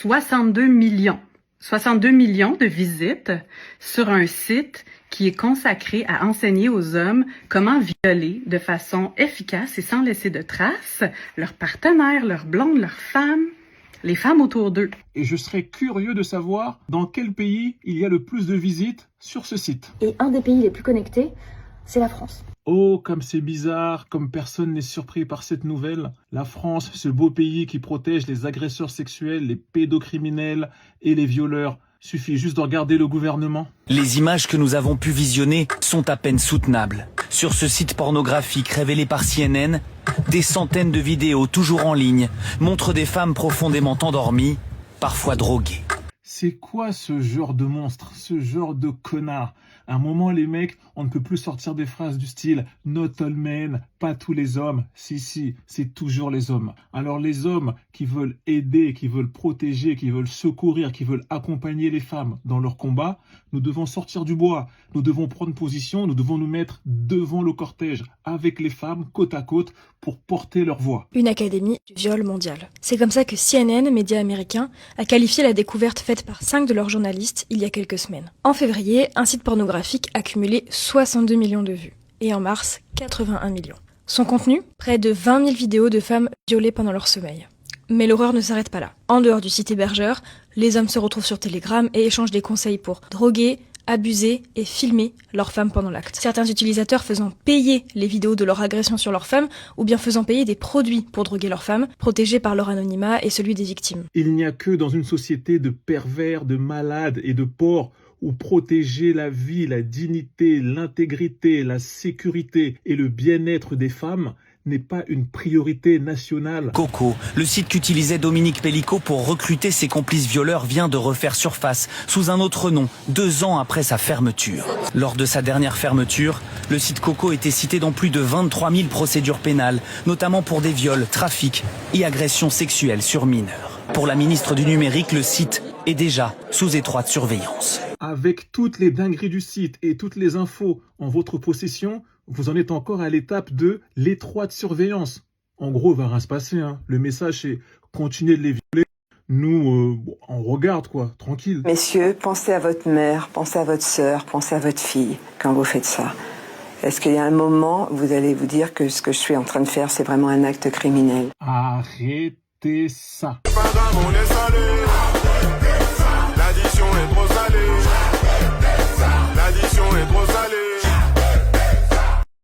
62 millions. 62 millions de visites sur un site qui est consacré à enseigner aux hommes comment violer de façon efficace et sans laisser de traces leurs partenaires, leurs blondes, leurs femmes, les femmes autour d'eux. Et je serais curieux de savoir dans quel pays il y a le plus de visites sur ce site. Et un des pays les plus connectés, c'est la France. Oh, comme c'est bizarre, comme personne n'est surpris par cette nouvelle. La France, ce beau pays qui protège les agresseurs sexuels, les pédocriminels et les violeurs. Suffit juste de regarder le gouvernement. Les images que nous avons pu visionner sont à peine soutenables. Sur ce site pornographique révélé par CNN, des centaines de vidéos toujours en ligne montrent des femmes profondément endormies, parfois droguées. C'est quoi ce genre de monstre, ce genre de connard? À un moment, les mecs, on ne peut plus sortir des phrases du style « Not all men », pas tous les hommes. Si, c'est toujours les hommes. Alors les hommes qui veulent aider, qui veulent protéger, qui veulent secourir, qui veulent accompagner les femmes dans leur combat, nous devons sortir du bois. Nous devons prendre position, nous devons nous mettre devant le cortège avec les femmes, côte à côte, pour porter leur voix. Une académie du viol mondial. C'est comme ça que CNN, média américain, a qualifié la découverte faite par 5 de leurs journalistes il y a quelques semaines. En février, un site pornographique a cumulé 62 millions de vues. Et en mars, 81 millions. Son contenu, près de 20 000 vidéos de femmes violées pendant leur sommeil. Mais l'horreur ne s'arrête pas là. En dehors du site hébergeur, les hommes se retrouvent sur Telegram et échangent des conseils pour droguer, abuser et filmer leurs femmes pendant l'acte. Certains utilisateurs faisant payer les vidéos de leur agression sur leurs femmes ou bien faisant payer des produits pour droguer leurs femmes, protégés par leur anonymat et celui des victimes. Il n'y a que dans une société de pervers, de malades et de porcs où protéger la vie, la dignité, l'intégrité, la sécurité et le bien-être des femmes n'est pas une priorité nationale. Coco, le site qu'utilisait Dominique Pellicot pour recruter ses complices violeurs, vient de refaire surface sous un autre nom, 2 ans après sa fermeture. Lors de sa dernière fermeture, le site Coco était cité dans plus de 23 000 procédures pénales, notamment pour des viols, trafics et agressions sexuelles sur mineurs. Pour la ministre du Numérique, le site est déjà sous étroite surveillance. Avec toutes les dingueries du site et toutes les infos en votre possession, vous en êtes encore à l'étape de l'étroite surveillance. En gros, il va rien se passer. Le message, c'est continuez de les violer. Nous, on regarde, quoi, tranquille. Messieurs, pensez à votre mère, pensez à votre sœur, pensez à votre fille quand vous faites ça. Est-ce qu'il y a un moment où vous allez vous dire que ce que je suis en train de faire, c'est vraiment un acte criminel? Arrêtez ça. L'addition est trop salée. L'addition est trop salée.